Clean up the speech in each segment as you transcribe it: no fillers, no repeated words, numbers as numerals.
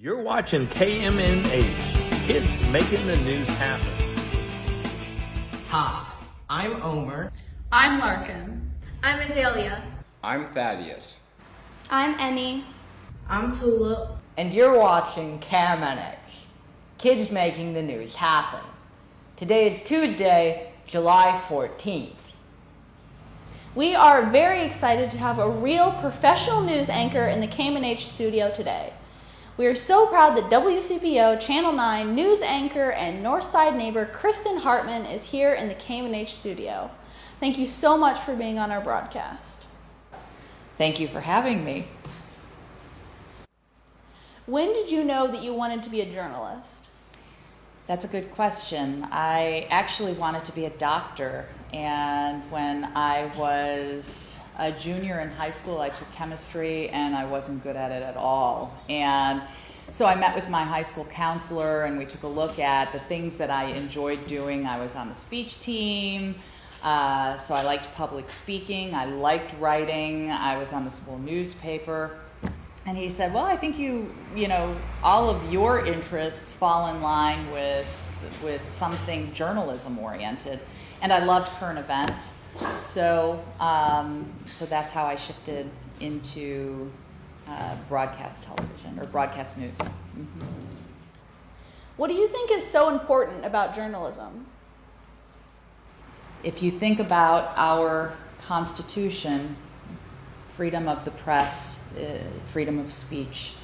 You're watching KMNH, Kids Making the News Happen. Hi, I'm Omer. I'm Larkin. I'm Azalea. I'm Thaddeus. I'm Annie. I'm Tulip. And you're watching KMNH, Kids Making the News Happen. Today is Tuesday, July 14th. We are very excited to have a real professional news anchor in the KMNH studio today. We are so proud that WCPO Channel 9 news anchor and Northside neighbor Kristyn Hartman is here in the KMNH studio. Thank you so much for being on our broadcast. Thank you for having me. When did you know that you wanted to be a journalist? That's a good question. I actually wanted to be a doctor, and when I was a junior in high school, I took chemistry and I wasn't good at it at all. And so I met with my high school counselor and we took a look at the things that I enjoyed doing. I was on the speech team, so I liked public speaking, I liked writing, I was on the school newspaper. And he said, well, I think you know, all of your interests fall in line with something journalism oriented. And I loved current events. So that's how I shifted into broadcast television or broadcast news. Mm-hmm. What do you think is so important about journalism? If you think about our Constitution, freedom of the press, freedom of speech,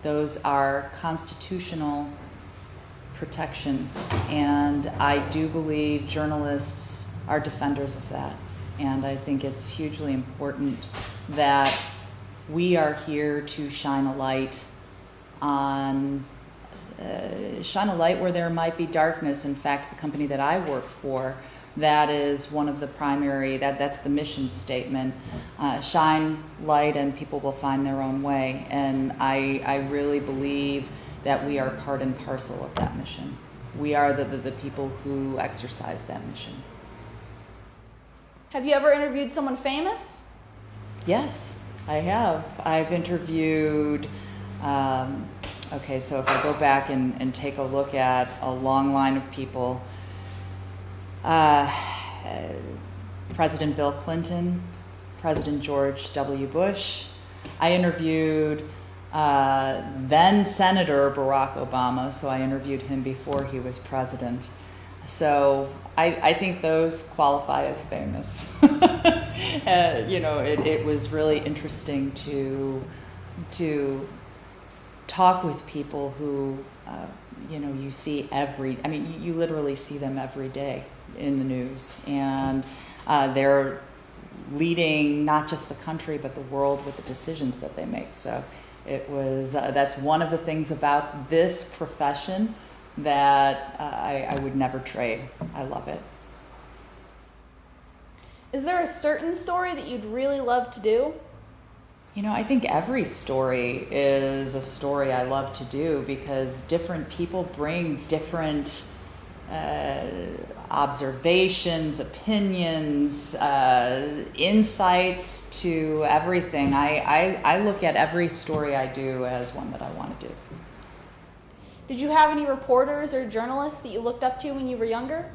those are constitutional protections, and I do believe journalists are defenders of that. And I think it's hugely important that we are here to shine a light where there might be darkness. In fact, the company that I work for, that is one of the primary, that's the mission statement, shine light and people will find their own way. And I really believe that we are part and parcel of that mission. We are the people who exercise that mission. Have you ever interviewed someone famous? Yes, I have. I've interviewed, so if I go back and take a look at a long line of people, President Bill Clinton, President George W. Bush. I interviewed then Senator Barack Obama, so I interviewed him before he was president. So I think those qualify as famous. It was really interesting to talk with people who, you see you literally see them every day in the news. And they're leading not just the country, but the world with the decisions that they make. So it was, that's one of the things about this profession that I would never trade. I love it. Is there a certain story that you'd really love to do? I think every story is a story I love to do because different people bring different observations, opinions, insights to everything. I look at every story I do as one that I want to do. Did you have any reporters or journalists that you looked up to when you were younger?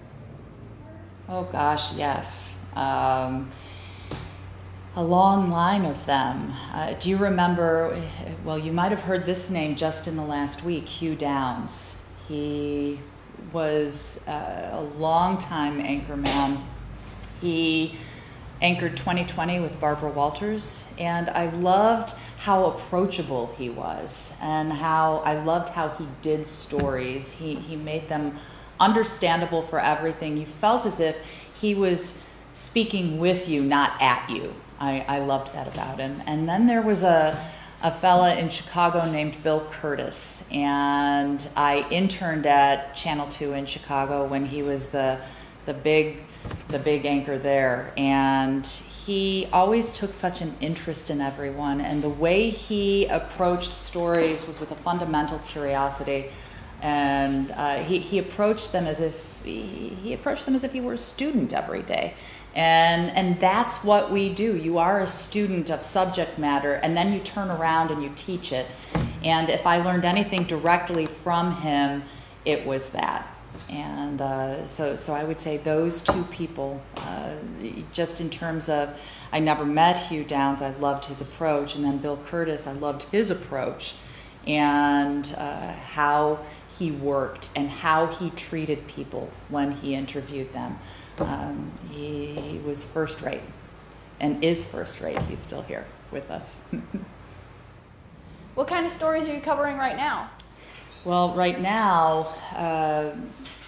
Oh gosh, yes. A long line of them. Do you remember, well, you might have heard this name just in the last week, Hugh Downs. He was a long-time anchorman. He anchored 2020 with Barbara Walters, and I loved how approachable he was and I loved how he did stories. He made them understandable for everything. You felt as if he was speaking with you, not at you. I loved that about him. And then there was a fella in Chicago named Bill Curtis, and I interned at Channel 2 in Chicago when he was the big anchor there, and he always took such an interest in everyone, and the way he approached stories was with a fundamental curiosity, and he approached them as if he were a student every day. And that's what we do. You are a student of subject matter, and then you turn around and you teach it. And if I learned anything directly from him, it was that. And so I would say those two people, just in terms of, I never met Hugh Downs, I loved his approach, and then Bill Curtis, I loved his approach, and how he worked and how he treated people when he interviewed them. He was first rate, and is first rate. He's still here with us. What kind of stories are you covering right now? Well, right now,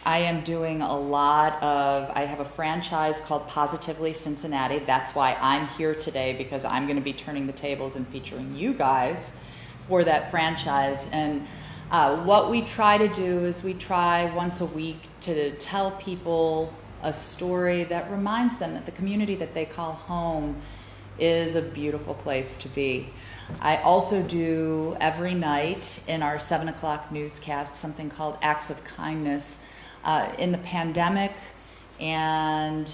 I am doing a lot of, I have a franchise called Positively Cincinnati. That's why I'm here today, because I'm going to be turning the tables and featuring you guys for that franchise. And what we try to do is we try once a week to tell people a story that reminds them that the community that they call home is a beautiful place to be. I also do every night in our 7 o'clock newscast something called Acts of Kindness. In the pandemic and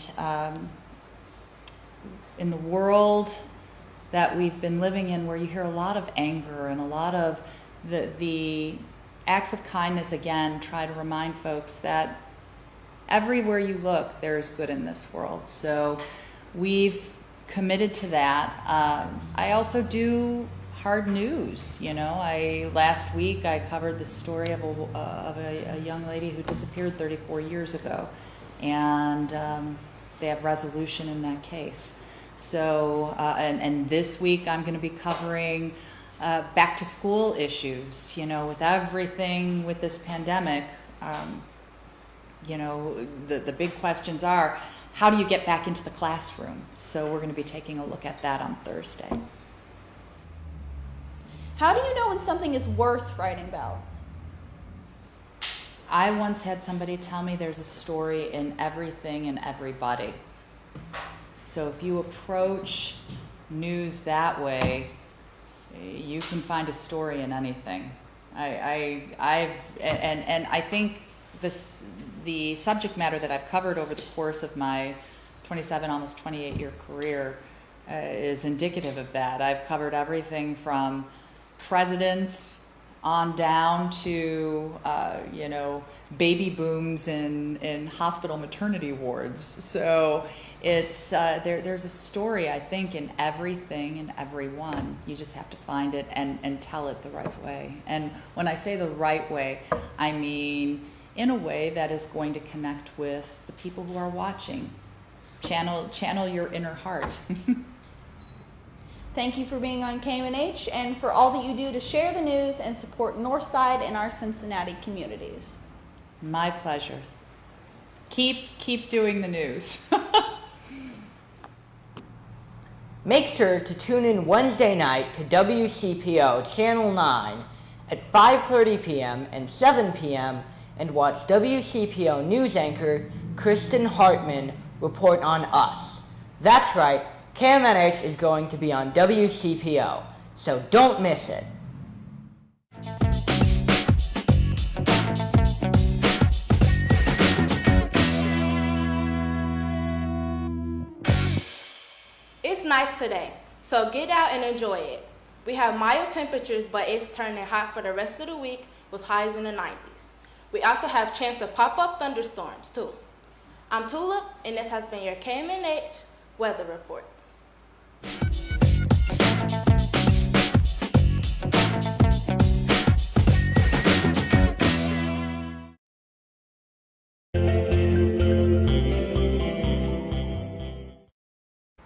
in the world that we've been living in, where you hear a lot of anger and a lot of the acts of kindness, again, try to remind folks that everywhere you look, there is good in this world. So we've committed to that. I also do hard news. Last week I covered the story of a young lady who disappeared 34 years ago, and they have resolution in that case. So, and this week I'm going to be covering back to school issues. With everything with this pandemic, the big questions are, how do you get back into the classroom? So we're going to be taking a look at that on Thursday. How do you know when something is worth writing about? I once had somebody tell me there's a story in everything and everybody. So if you approach news that way, you can find a story in anything. I think the subject matter that I've covered over the course of my 27, almost 28-year career is indicative of that. I've covered everything from presidents on down to baby booms in hospital maternity wards. So it's there's a story, I think, in everything and everyone. You just have to find it and tell it the right way. And when I say the right way, I mean in a way that is going to connect with the people who are watching. Channel your inner heart. Thank you for being on KMNH and for all that you do to share the news and support Northside and our Cincinnati communities. My pleasure. Keep doing the news. Make sure to tune in Wednesday night to WCPO Channel 9 at 5:30 p.m. and 7 p.m. and watch WCPO news anchor Kristyn Hartman report on us. That's right, KMNH is going to be on WCPO, so don't miss it. It's nice today, so get out and enjoy it. We have mild temperatures, but it's turning hot for the rest of the week with highs in the 90s. We also have chance of pop-up thunderstorms too. I'm Tulip, and this has been your KMNH weather report.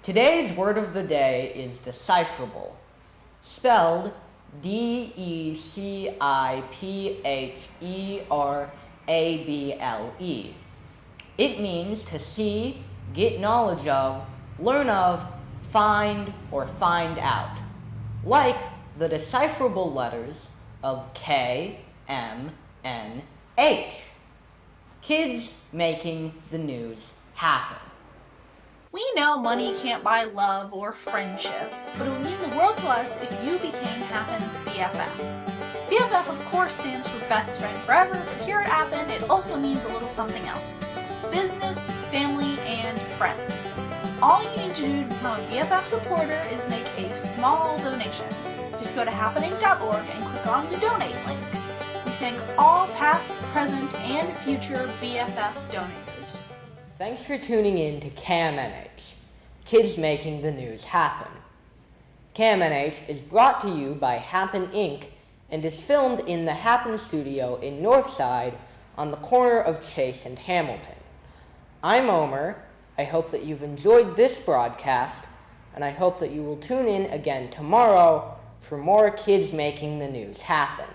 Today's word of the day is decipherable, spelled DECIPHERABLE. It means to see, get knowledge of, learn of, find, or find out, like the decipherable letters of KMNH. Kids making the news happen. We know money can't buy love or friendship, but it would mean the world to us if you became Appen's BFF. BFF of course stands for best friend forever, but here at Appen it also means a little something else. Business, family, and friends. All you need to do to become a BFF supporter is make a small donation. Just go to happening.org and click on the donate link. We thank all past, present, and future BFF donators. Thanks for tuning in to KMNH, Kids Making the News Happen. KMNH is brought to you by Happen Inc. and is filmed in the Happen Studio in Northside on the corner of Chase and Hamilton. I'm Omer. I hope that you've enjoyed this broadcast, and I hope that you will tune in again tomorrow for more Kids Making the News Happen.